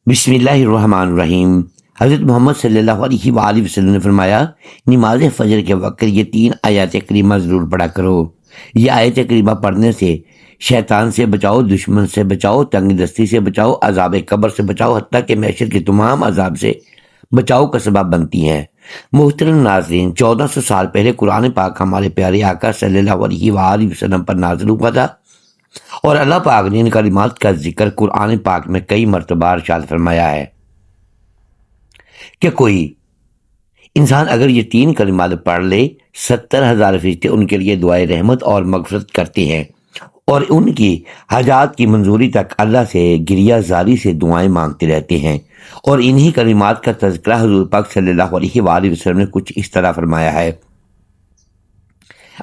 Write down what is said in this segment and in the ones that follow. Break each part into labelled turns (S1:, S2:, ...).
S1: بسم اللہ الرحمن الرحیم۔ حضرت محمد صلی اللہ علیہ وآلہ وسلم نے فرمایا، نماز فجر کے وقت یہ 3 آیات کریمہ ضرور پڑھا کرو۔ یہ آیت کریمہ پڑھنے سے شیطان سے بچاؤ، دشمن سے بچاؤ، تنگ دستی سے بچاؤ، عذاب قبر سے بچاؤ، حتیٰ کہ محشر کے تمام عذاب سے بچاؤ کا سبب بنتی ہیں۔ محترم ناظرین، 1400 سال پہلے قرآن پاک ہمارے پیارے آقا صلی اللہ علیہ وآلہ وسلم پر نازل ہوا تھا، اور اللہ پاک نے ان کلمات کا ذکر قرآن پاک میں کئی مرتبہ ارشاد فرمایا ہے کہ کوئی انسان اگر یہ 3 کلمات پڑھ لے، 70,000 فرشتے ان کے لیے دعائے رحمت اور مغفرت کرتے ہیں، اور ان کی حاجات کی منظوری تک اللہ سے گریہ زاری سے دعائیں مانگتے رہتے ہیں۔ اور انہی کلمات کا تذکرہ حضور پاک صلی اللہ علیہ وآلہ وسلم نے کچھ اس طرح فرمایا ہے۔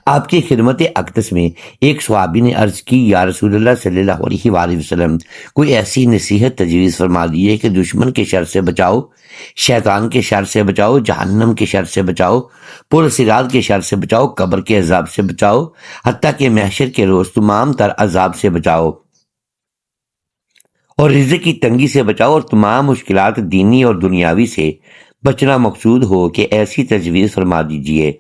S1: آپ کی خدمت اقدس میں ایک صحابی نے عرض کی، یا رسول اللہ صلی اللہ علیہ وآلہ وسلم، کوئی ایسی نصیحت تجویز فرما دیے کہ دشمن کے شر سے بچاؤ، شیطان کے شر سے بچاؤ، جہنم کے شر سے بچاؤ، پرصراط کے شر سے بچاؤ، قبر کے عذاب سے بچاؤ، حتیٰ کہ محشر کے روز تمام تر عذاب سے بچاؤ، اور رزق کی تنگی سے بچاؤ، اور تمام مشکلات دینی اور دنیاوی سے بچنا مقصود ہو کہ ایسی تجویز فرما دیجیے۔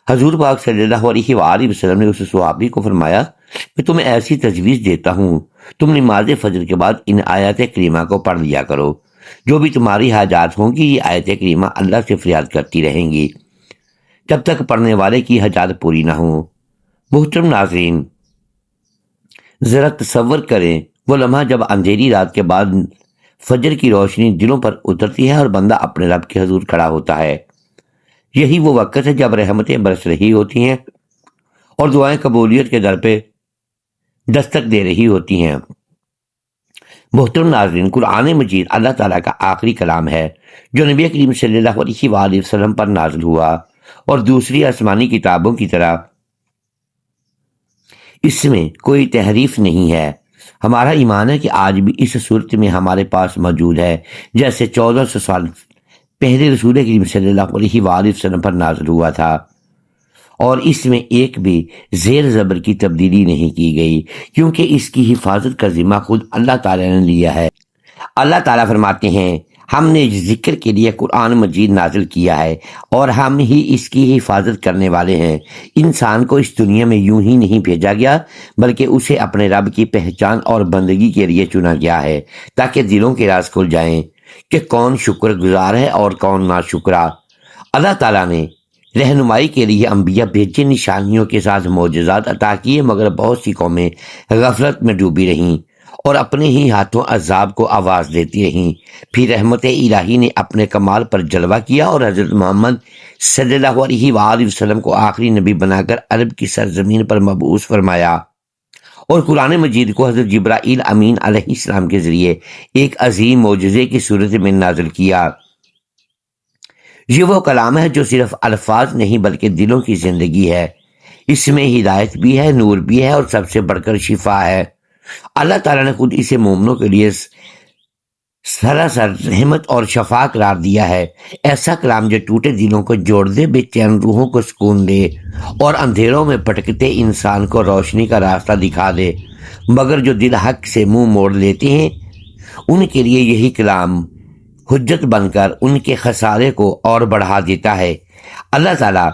S1: حضور پاک صلی اللہ علیہ وآلہ وسلم نے اس صحابی کو فرمایا، میں تمہیں ایسی تجویز دیتا ہوں، تم نماز فجر کے بعد ان آیات کریمہ کو پڑھ لیا کرو، جو بھی تمہاری حاجات ہوں گی یہ آیت کریمہ اللہ سے فریاد کرتی رہیں گی جب تک پڑھنے والے کی حاجات پوری نہ ہوں۔ محترم ناظرین، ذرا تصور کریں وہ لمحہ جب اندھیری رات کے بعد فجر کی روشنی دلوں پر اترتی ہے اور بندہ اپنے رب کے حضور کھڑا ہوتا ہے۔ یہی وہ وقت ہے جب رحمتیں برس رہی ہوتی ہیں اور دعائیں قبولیت کے در پہ دستک دے رہی ہوتی ہیں۔ محترم ناظرین، قرآن مجید اللہ تعالیٰ کا آخری کلام ہے جو نبی کریم صلی اللہ علیہ وآلہ وسلم پر نازل ہوا، اور دوسری آسمانی کتابوں کی طرح اس میں کوئی تحریف نہیں ہے۔ ہمارا ایمان ہے کہ آج بھی اس صورت میں ہمارے پاس موجود ہے جیسے 1400 سال پہلے رسول کریم صلی اللہ علیہ وآلہ وسلم پر نازل ہوا تھا، اور اس میں ایک بھی زیر زبر کی تبدیلی نہیں کی گئی، کیونکہ اس کی حفاظت کا ذمہ خود اللہ تعالیٰ نے لیا ہے۔ اللہ تعالیٰ فرماتے ہیں، ہم نے ذکر کے لیے قرآن مجید نازل کیا ہے اور ہم ہی اس کی حفاظت کرنے والے ہیں۔ انسان کو اس دنیا میں یوں ہی نہیں بھیجا گیا، بلکہ اسے اپنے رب کی پہچان اور بندگی کے لیے چنا گیا ہے، تاکہ دلوں کے راز کھل جائیں کہ کون شکر گزار ہے اور کون ناشکرا۔ اللہ تعالیٰ نے رہنمائی کے لیے انبیاء بھیجے، نشانیوں کے ساتھ معجزات عطا کیے، مگر بہت سی قومیں غفلت میں ڈوبی رہیں اور اپنے ہی ہاتھوں عذاب کو آواز دیتی رہیں۔ پھر رحمت الہی نے اپنے کمال پر جلوہ کیا اور حضرت محمد صلی اللہ علیہ وآلہ وسلم کو آخری نبی بنا کر عرب کی سرزمین پر مبعوث فرمایا، اور قرآن مجید کو حضرت جبرائیل امین علیہ السلام کے ذریعے ایک عظیم معجزے کی صورت میں نازل کیا۔ یہ وہ کلام ہے جو صرف الفاظ نہیں بلکہ دلوں کی زندگی ہے۔ اس میں ہدایت بھی ہے، نور بھی ہے، اور سب سے بڑھ کر شفا ہے۔ اللہ تعالیٰ نے خود اسے مومنوں کے لیے سراسر رحمت اور شفا قرار دیا ہے۔ ایسا کلام جو ٹوٹے دلوں کو جوڑ دے، بے چین روحوں کو سکون دے، اور اندھیروں میں بھٹکتے انسان کو روشنی کا راستہ دکھا دے، مگر جو دل حق سے منہ موڑ لیتے ہیں ان کے لیے یہی کلام حجت بن کر ان کے خسارے کو اور بڑھا دیتا ہے۔ اللہ تعالیٰ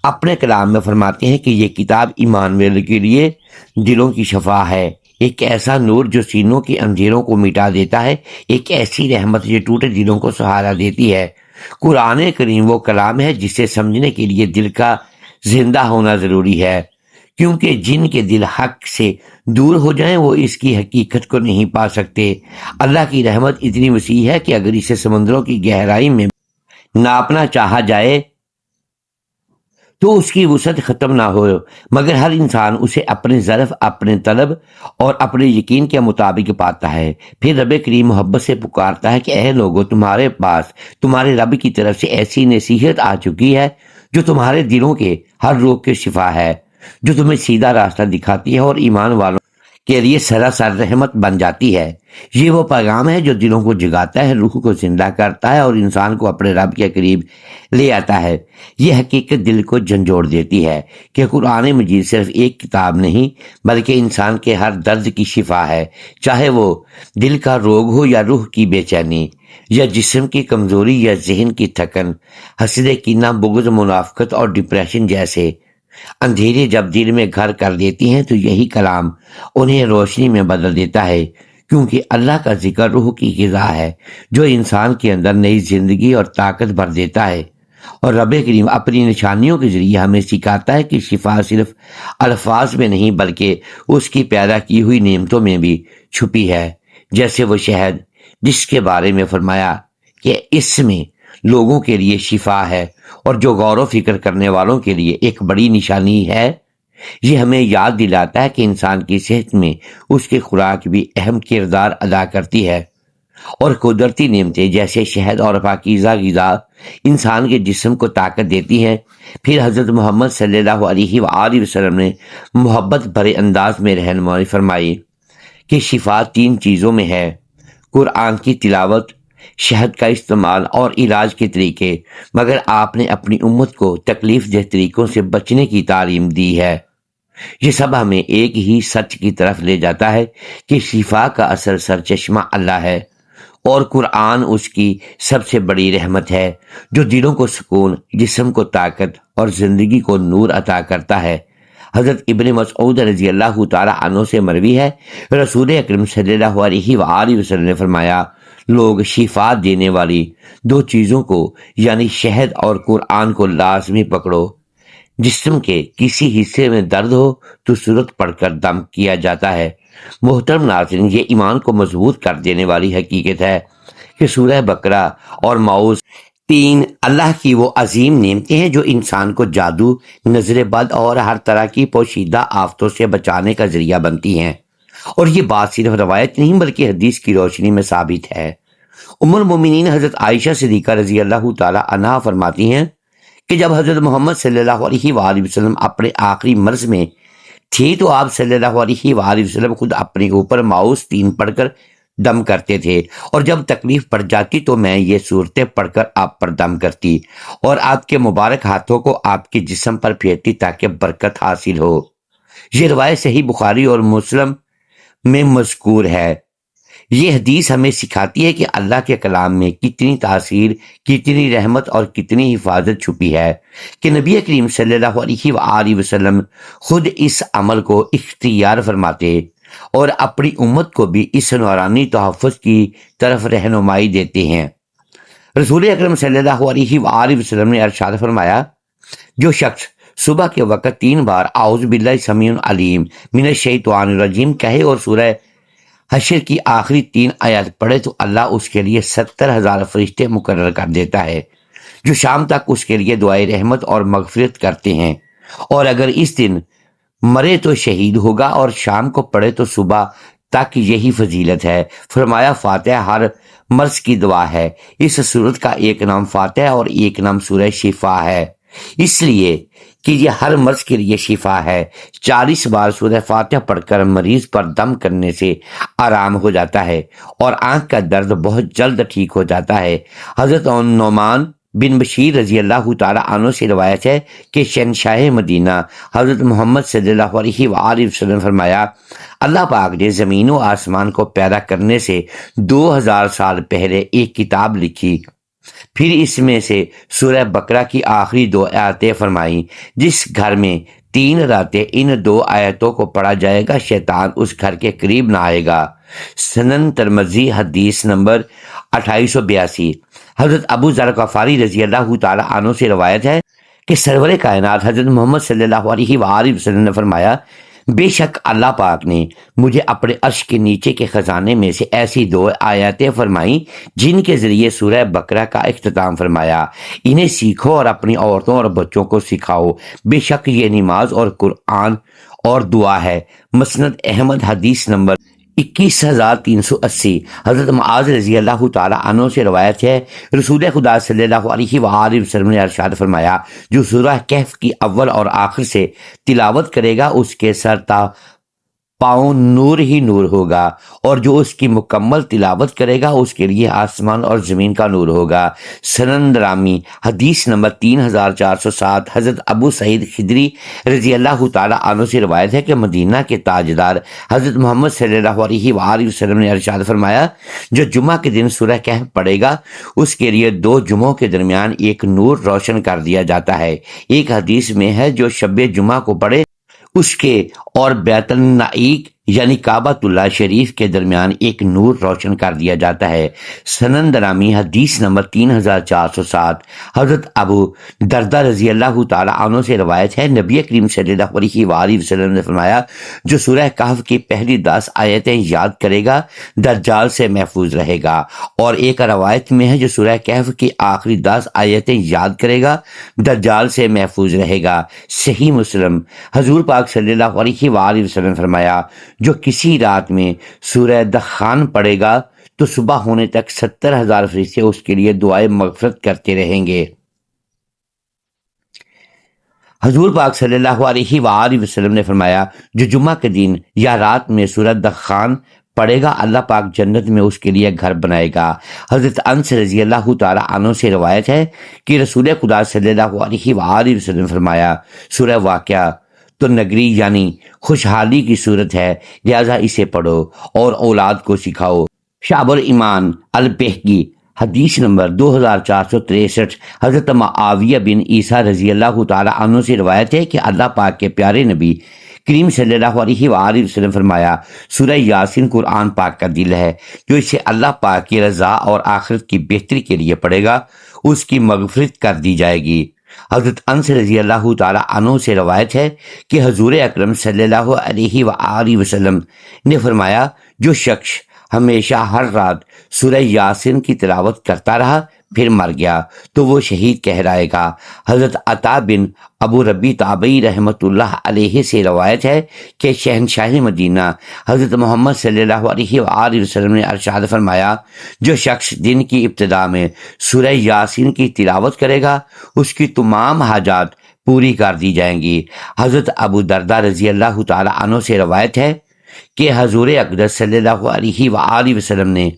S1: اپنے کلام میں فرماتے ہیں کہ یہ کتاب ایمان والوں کے لیے دلوں کی شفا ہے، ایک ایسا نور جو سینوں کے اندھیروں کو مٹا دیتا ہے، ایک ایسی رحمت جو ٹوٹے دلوں کو سہارا دیتی ہے۔ قرآن کریم وہ کلام ہے جسے سمجھنے کے لیے دل کا زندہ ہونا ضروری ہے، کیونکہ جن کے دل حق سے دور ہو جائیں وہ اس کی حقیقت کو نہیں پا سکتے۔ اللہ کی رحمت اتنی وسیع ہے کہ اگر اسے سمندروں کی گہرائی میں ناپنا چاہا جائے تو اس کی وسعت ختم نہ ہو، مگر ہر انسان اسے اپنے ظرف، اپنے طلب اور اپنے یقین کے مطابق پاتا ہے۔ پھر رب کریم محبت سے پکارتا ہے کہ اے لوگو، تمہارے پاس تمہارے رب کی طرف سے ایسی نصیحت آ چکی ہے جو تمہارے دلوں کے ہر روگ کے شفا ہے، جو تمہیں سیدھا راستہ دکھاتی ہے اور ایمان والوں کے لیے سراسر رحمت بن جاتی ہے۔ یہ وہ پیغام ہے جو دلوں کو جگاتا ہے، روح کو زندہ کرتا ہے اور انسان کو اپنے رب کے قریب لے آتا ہے۔ یہ حقیقت دل کو جھنجھوڑ دیتی ہے کہ قرآن مجید صرف ایک کتاب نہیں بلکہ انسان کے ہر درد کی شفا ہے، چاہے وہ دل کا روگ ہو یا روح کی بے چینی یا جسم کی کمزوری یا ذہن کی تھکن۔ حسد، کینہ، بغض، منافقت اور ڈپریشن جیسے اندھیرے جب دل میں گھر کر دیتی ہیں تو یہی کلام انہیں روشنی میں بدل دیتا ہے، کیونکہ اللہ کا ذکر روح کی غذا ہے جو انسان کے اندر نئی زندگی اور طاقت بھر دیتا ہے۔ اور رب کریم اپنی نشانیوں کے ذریعے ہمیں سکھاتا ہے کہ شفا صرف الفاظ میں نہیں بلکہ اس کی پیدا کی ہوئی نعمتوں میں بھی چھپی ہے، جیسے وہ شہد جس کے بارے میں فرمایا کہ اس میں لوگوں کے لیے شفا ہے اور جو غور و فکر کرنے والوں کے لیے ایک بڑی نشانی ہے۔ یہ ہمیں یاد دلاتا ہے کہ انسان کی صحت میں اس کی خوراک بھی اہم کردار ادا کرتی ہے، اور قدرتی نعمتیں جیسے شہد اور پاکیزہ غذا انسان کے جسم کو طاقت دیتی ہیں۔ پھر حضرت محمد صلی اللہ علیہ وآلہ وسلم نے محبت بھرے انداز میں رہنمائی فرمائی کہ شفا 3 چیزوں میں ہے: قرآن کی تلاوت، شہد کا استعمال اور علاج کے طریقے، مگر آپ نے اپنی امت کو تکلیف دہ طریقوں سے بچنے کی تعلیم دی ہے۔ یہ سب ہمیں ایک ہی سچ کی طرف لے جاتا ہے کہ شفا کا اصل سرچشمہ اللہ ہے، اور قرآن اس کی سب سے بڑی رحمت ہے جو دلوں کو سکون، جسم کو طاقت اور زندگی کو نور عطا کرتا ہے۔ حضرت ابن مسعود رضی اللہ تعالی عنہ سے مروی ہے، رسول اکرم صلی اللہ علیہ وآلہ وسلم نے فرمایا، لوگ شفا دینے والی 2 چیزوں کو یعنی شہد اور قرآن کو لازمی پکڑو۔ جسم کے کسی حصے میں درد ہو تو سورت پڑھ کر دم کیا جاتا ہے۔ محترم ناظرین، یہ ایمان کو مضبوط کر دینے والی حقیقت ہے کہ سورہ بقرہ اور معوذ 3 اللہ کی وہ عظیم نعمتیں ہیں جو انسان کو جادو، نظر بد اور ہر طرح کی پوشیدہ آفتوں سے بچانے کا ذریعہ بنتی ہیں، اور یہ بات صرف روایت نہیں بلکہ حدیث کی روشنی میں ثابت ہے۔ ام المومنین حضرت عائشہ صدیقہ رضی اللہ تعالی عنہا فرماتی ہیں کہ جب حضرت محمد صلی اللہ علیہ وآلہ وسلم اپنے آخری مرض میں تھی تو آپ صلی اللہ علیہ وآلہ وسلم خود اپنے اوپر معوذ 3 پڑھ کر دم کرتے تھے، اور جب تکلیف پڑ جاتی تو میں یہ صورتیں پڑھ کر آپ پر دم کرتی اور آپ کے مبارک ہاتھوں کو آپ کے جسم پر پھیرتی تاکہ برکت حاصل ہو۔ یہ روایت صحیح بخاری اور مسلم میں مذکور ہے۔ یہ حدیث ہمیں سکھاتی ہے کہ اللہ کے کلام میں کتنی تاثیر، کتنی رحمت اور کتنی حفاظت چھپی ہے کہ نبی کریم صلی اللہ علیہ وآلہ وسلم خود اس عمل کو اختیار فرماتے اور اپنی امت کو بھی اس نورانی تحفظ کی طرف رہنمائی دیتے ہیں۔ رسول اکرم صلی اللہ علیہ وآلہ وسلم نے ارشاد فرمایا، جو شخص صبح کے وقت 3 بار اعوذ باللہ السمیع العلیم من الشیطان الرجیم کہے اور سورہ حشر کی آخری 3 آیات پڑھے تو اللہ اس کے لیے 70,000 فرشتے مقرر کر دیتا ہے جو شام تک اس کے لیے دعائے رحمت اور مغفرت کرتے ہیں، اور اگر اس دن مرے تو شہید ہوگا اور شام کو پڑھے تو صبح تک یہی فضیلت ہے۔ فرمایا فاتحہ ہر مرض کی دوا ہے۔ اس سورت کا ایک نام فاتحہ اور ایک نام سورہ شفا ہے، اس لیے کہ یہ ہر مرض کے لیے شفا ہے۔ 40 بار سورہ فاتحہ پڑھ کر مریض پر دم کرنے سے آرام ہو جاتا ہے اور آنکھ کا درد بہت جلد ٹھیک ہو جاتا ہے۔ حضرت نعمان بن بشیر رضی اللہ تعالی عنہ سے روایت ہے کہ شہنشاہ مدینہ حضرت محمد صلی اللہ علیہ وآلہ وسلم فرمایا، اللہ پاک نے زمین و آسمان کو پیدا کرنے سے 2000 سال پہلے ایک کتاب لکھی، پھر اس میں سے سورہ بقرہ کی آخری 2 آیتیں فرمائیں، جس گھر میں 3 راتیں ان 2 آیتوں کو پڑھا جائے گا شیطان اس گھر کے قریب نہ آئے گا۔ سنن ترمذی حدیث نمبر 2882۔ حضرت ابو ذر غفاری رضی اللہ تعالی عنہ سے روایت ہے کہ سرور کائنات حضرت محمد صلی اللہ علیہ وآلہ وسلم نے فرمایا، بے شک اللہ پاک نے مجھے اپنے عرش کے نیچے کے خزانے میں سے ایسی 2 آیاتیں فرمائیں جن کے ذریعے سورہ بقرہ کا اختتام فرمایا، انہیں سیکھو اور اپنی عورتوں اور بچوں کو سکھاؤ، بے شک یہ نماز اور قرآن اور دعا ہے۔ مسند احمد حدیث نمبر 21380۔ حضرت معاذ رضی اللہ تعالی عنہ سے روایت ہے، رسول خدا صلی اللہ علیہ وآلہ وسلم نے ارشاد فرمایا، جو سورہ کہف کی اول اور آخر سے تلاوت کرے گا اس کے سر تا پاؤں نور ہی نور ہوگا، اور جو اس کی مکمل تلاوت کرے گا اس کے لیے آسمان اور زمین کا نور ہوگا۔ سنن رامی حدیث نمبر 3407 حضرت ابو سعید خدری رضی اللہ تعالی عنہ سے روایت ہے کہ مدینہ کے تاجدار حضرت محمد صلی اللہ علیہ وآلہ وسلم نے ارشاد فرمایا، جو جمعہ کے دن سورہ کہف پڑھے گا اس کے لیے 2 جمعوں کے درمیان ایک نور روشن کر دیا جاتا ہے۔ ایک حدیث میں ہے جو شب جمعہ کو پڑھے اس کے اور بیت النعیق یعنی کعبۃ اللہ شریف کے درمیان ایک نور روشن کر دیا جاتا ہے۔ سنن درامی حدیث نمبر 3407 حضرت ابو دردہ رضی اللہ تعالی عنہ سے روایت ہے، نبی کریم صلی اللہ علیہ وآلہ وسلم نے فرمایا، جو سورہ کہف کی پہلی 10 آیتیں یاد کرے گا دجال سے محفوظ رہے گا، اور ایک روایت میں ہے جو سورہ کہف کی آخری 10 آیتیں یاد کرے گا دجال سے محفوظ رہے گا۔ صحیح مسلم حضور پاک صلی اللہ علیہ وآلہ وسلم نے فرمایا، جو کسی رات میں سورہ دخان پڑھے گا تو صبح ہونے تک 70,000 فرشتے اس کے لیے دعائے مغفرت کرتے رہیں گے۔ حضور پاک صلی اللہ علیہ وآلہ وسلم نے فرمایا، جو جمعہ کے دن یا رات میں سورہ دخان پڑھے گا اللہ پاک جنت میں اس کے لیے گھر بنائے گا۔ حضرت انس رضی اللہ تعالی عنہ سے روایت ہے کہ رسول خدا صلی اللہ علیہ وآلہ وسلم نے فرمایا، سورہ واقعہ تو نگری یعنی خوشحالی کی صورت ہے، لہذا اسے پڑھو اور اولاد کو سکھاؤ۔ شعب الایمان البہقی حدیث نمبر 2463 حضرت معاویہ بن عیسیٰ رضی اللہ تعالی عنہ سے روایت ہے کہ اللہ پاک کے پیارے نبی کریم صلی اللہ علیہ وآلہ وسلم فرمایا، سورہ یاسین قرآن پاک کا دل ہے، جو اسے اللہ پاک کی رضا اور آخرت کی بہتری کے لیے پڑھے گا اس کی مغفرت کر دی جائے گی۔ حضرت انس رضی اللہ تعالی عنہ سے روایت ہے کہ حضور اکرم صلی اللہ علیہ وآلہ وسلم نے فرمایا، جو شخص ہمیشہ ہر رات سورہ یاسین کی تلاوت کرتا رہا پھر مر گیا تو وہ شہید کہلائے گا۔ حضرت عطا بن ابو ربی تابعی رحمۃ اللہ علیہ سے روایت ہے کہ شہنشاہ مدینہ حضرت محمد صلی اللہ علیہ وآلہ وسلم نے ارشاد فرمایا، جو شخص دن کی ابتدا میں سورہ یاسین کی تلاوت کرے گا اس کی تمام حاجات پوری کر دی جائیں گی۔ حضرت ابو دردہ رضی اللہ تعالی عنہ سے روایت ہے کہ حضور اقدس صلی اللہ علیہ وآلہ وسلم نے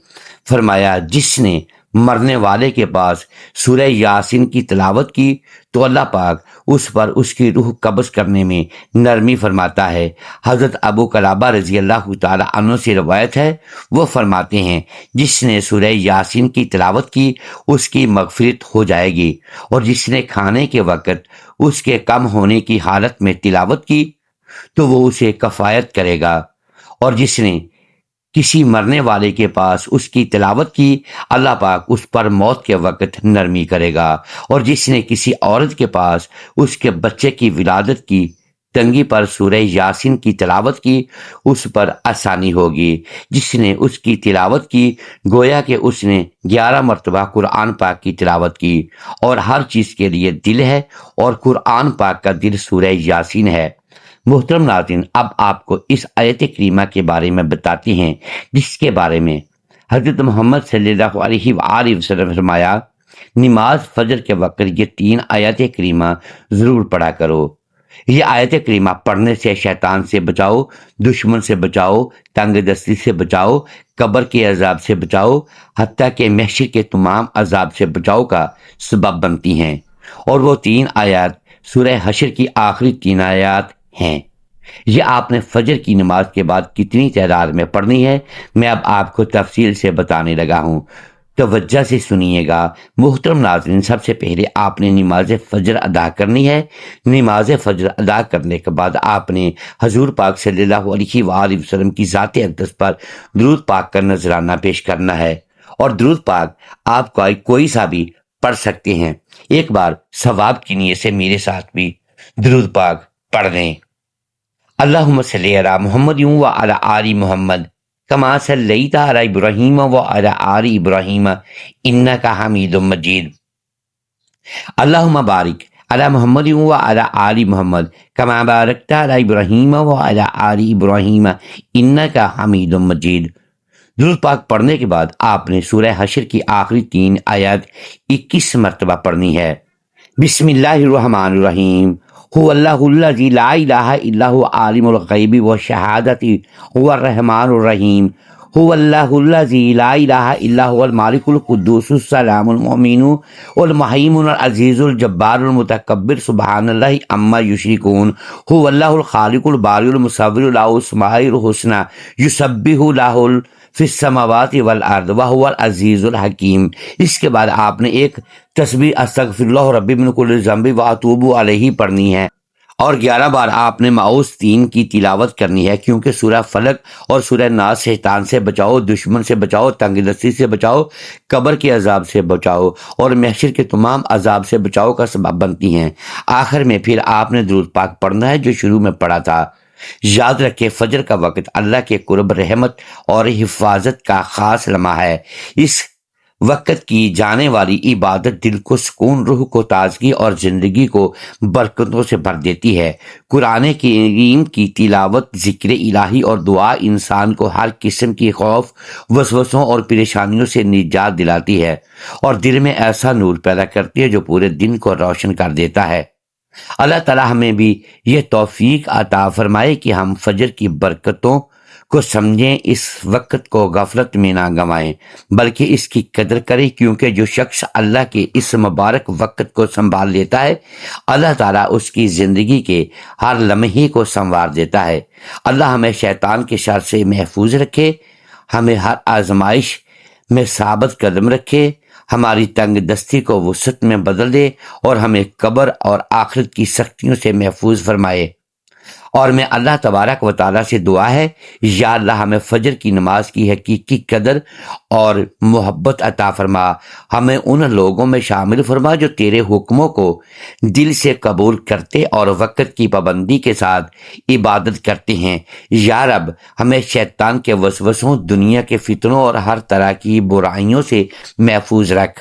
S1: فرمایا، جس نے مرنے والے کے پاس سورہ یاسین کی تلاوت کی تو اللہ پاک اس پر اس کی روح قبض کرنے میں نرمی فرماتا ہے۔ حضرت ابو قلابہ رضی اللہ تعالی عنہ سے روایت ہے، وہ فرماتے ہیں، جس نے سورہ یاسین کی تلاوت کی اس کی مغفرت ہو جائے گی، اور جس نے کھانے کے وقت اس کے کم ہونے کی حالت میں تلاوت کی تو وہ اسے کفایت کرے گا، اور جس نے کسی مرنے والے کے پاس اس کی تلاوت کی اللہ پاک اس پر موت کے وقت نرمی کرے گا، اور جس نے کسی عورت کے پاس اس کے بچے کی ولادت کی تنگی پر سورہ یاسین کی تلاوت کی اس پر آسانی ہوگی۔ جس نے اس کی تلاوت کی گویا کہ اس نے 11 مرتبہ قرآن پاک کی تلاوت کی، اور ہر چیز کے لیے دل ہے اور قرآن پاک کا دل سورہ یاسین ہے۔ محترم ناظرین، اب آپ کو اس آیت کریمہ کے بارے میں بتاتے ہیں جس کے بارے میں حضرت محمد صلی اللہ علیہ وآلہ وسلم فرمایا، نماز فجر کے وقت یہ 3 آیت کریمہ ضرور پڑھا کرو۔ یہ آیت کریمہ پڑھنے سے شیطان سے بچاؤ، دشمن سے بچاؤ، تنگ دستی سے بچاؤ، قبر کے عذاب سے بچاؤ، حتیٰ کہ محشر کے تمام عذاب سے بچاؤ کا سبب بنتی ہیں۔ اور وہ 3 آیات سورہ حشر کی آخری 3 آیات ہیں۔ یہ آپ نے فجر کی نماز کے بعد کتنی تعداد میں پڑھنی ہے میں اب آپ کو تفصیل سے بتانے لگا ہوں، توجہ سے سنیے گا۔ محترم ناظرین، سب سے پہلے آپ نے نماز فجر ادا کرنی ہے۔ نماز فجر ادا کرنے کے بعد آپ نے حضور پاک صلی اللہ علیہ وآلہ وسلم کی ذات اقدس پر درود پاک کا نذرانہ پیش کرنا ہے، اور درود پاک آپ کوئی سا بھی پڑھ سکتے ہیں۔ ایک بار ثواب کی نیت سے میرے ساتھ بھی درود پاک پڑھ دیں۔ اللہم صلی علی محمد وعلی آل محمد کما صلیت علی ابراہیم وعلی آل ابراہیم انک حمید مجید۔ اللہم بارک علی محمد وعلی آل محمد کما بارکت علی ابراہیم وعلی آل ابراہیم انک حمید مجید۔ درود پاک پڑھنے کے بعد آپ نے سورہ حشر کی آخری 3 آیات 21 مرتبہ پڑھنی ہے۔ بسم اللہ الرحمن الرحیم، هو الله الذي لا إله إلا هو عالم الغيب والشهادة هو الرحمن الرحيم هو الله الذي لا إله إلا هو المالك القدوس السلام المؤمن والمهيمن العزيز الجبار المتكبر سبحان الله عما يشركون هو الله الخالق البارئ المصور له الأسماء الحسنى يسبح له فی السماوات والارض وهو العزیز الحکیم۔ اس کے بعد آپ نے ایک تسبیح استغفر اللہ ربی من کل ذنب واتوب علیہ پڑھنی ہے، اور 11 بار آپ نے معوذ 3 کی تلاوت کرنی ہے، کیونکہ سورہ فلق اور سورہ ناس شیطان سے بچاؤ، دشمن سے بچاؤ، تنگ دستی سے بچاؤ، قبر کے عذاب سے بچاؤ اور محشر کے تمام عذاب سے بچاؤ کا سبب بنتی ہیں۔ آخر میں پھر آپ نے درود پاک پڑھنا ہے جو شروع میں پڑھا تھا۔ یاد رکھے فجر کا وقت اللہ کے قرب، رحمت اور حفاظت کا خاص لمحہ ہے۔ اس وقت کی جانے والی عبادت دل کو سکون، روح کو تازگی اور زندگی کو برکتوں سے بھر دیتی ہے۔ قرآن کریم کی تلاوت، ذکر الہی اور دعا انسان کو ہر قسم کی خوف، وسوسوں اور پریشانیوں سے نجات دلاتی ہے اور دل میں ایسا نور پیدا کرتی ہے جو پورے دن کو روشن کر دیتا ہے۔ اللہ تعالیٰ ہمیں بھی یہ توفیق عطا فرمائے کہ ہم فجر کی برکتوں کو سمجھیں، اس وقت کو غفلت میں نہ گنوائیں بلکہ اس کی قدر کریں، کیونکہ جو شخص اللہ کے اس مبارک وقت کو سنبھال لیتا ہے اللہ تعالیٰ اس کی زندگی کے ہر لمحے کو سنوار دیتا ہے۔ اللہ ہمیں شیطان کے شر سے محفوظ رکھے، ہمیں ہر آزمائش میں ثابت قدم رکھے، ہماری تنگ دستی کو وسعت میں بدل دے اور ہمیں قبر اور آخرت کی سختیوں سے محفوظ فرمائے۔ اور میں اللہ تبارک و تعالیٰ سے دعا ہے، یا اللہ ہمیں فجر کی نماز کی حقیقی قدر اور محبت عطا فرما، ہمیں ان لوگوں میں شامل فرما جو تیرے حکموں کو دل سے قبول کرتے اور وقت کی پابندی کے ساتھ عبادت کرتے ہیں۔ یا رب ہمیں شیطان کے وسوسوں، دنیا کے فتنوں اور ہر طرح کی برائیوں سے محفوظ رکھ،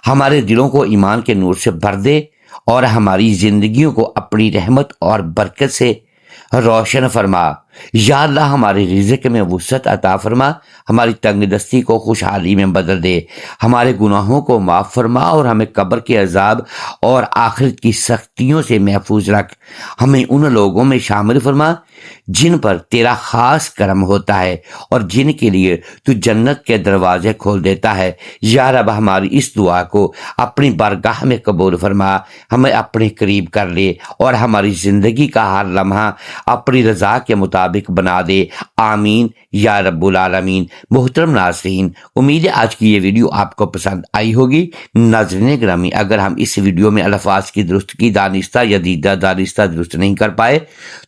S1: ہمارے دلوں کو ایمان کے نور سے بھر دے اور ہماری زندگیوں کو اپنی رحمت اور برکت سے روشن فرما۔ یا اللہ ہمارے رزق میں وسعت عطا فرما، ہماری تنگ دستی کو خوشحالی میں بدل دے، ہمارے گناہوں کو معاف فرما اور ہمیں قبر کے عذاب اور آخرت کی سختیوں سے محفوظ رکھ، ہمیں ان لوگوں میں شامل فرما جن پر تیرا خاص کرم ہوتا ہے اور جن کے لیے تو جنت کے دروازے کھول دیتا ہے۔ یا رب ہماری اس دعا کو اپنی بارگاہ میں قبول فرما، ہمیں اپنے قریب کر لے اور ہماری زندگی کا ہر لمحہ اپنی رضا کے مطابق بنا دے، آمین یا رب العالمین۔ محترم ناظرین، امید ہے آج کی یہ ویڈیو آپ کو پسند آئی ہوگی۔ ناظرین گرامی، اگر ہم اس ویڈیو میں الفاظ کی درستگی دانستہ یا دیدہ دانستہ درست نہیں کر پائے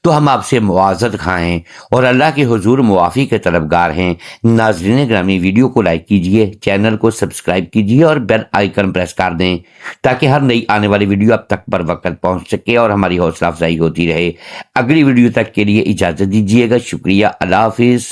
S1: تو ہم آپ سے معذرت خواہ ہیں اور اللہ کے حضور معافی کے طلبگار ہیں۔ ناظرین گرامی، ویڈیو کو لائک کیجئے، چینل کو سبسکرائب کیجئے اور بیل آئیکن پریس کر دیں تاکہ ہر نئی آنے والی ویڈیو اب تک پر وقت پہنچ سکے اور ہماری حوصلہ افزائی ہوتی رہے۔ اگلی ویڈیو تک کے لیے اجازت دیجیے گا، شکریہ، اللہ حافظ۔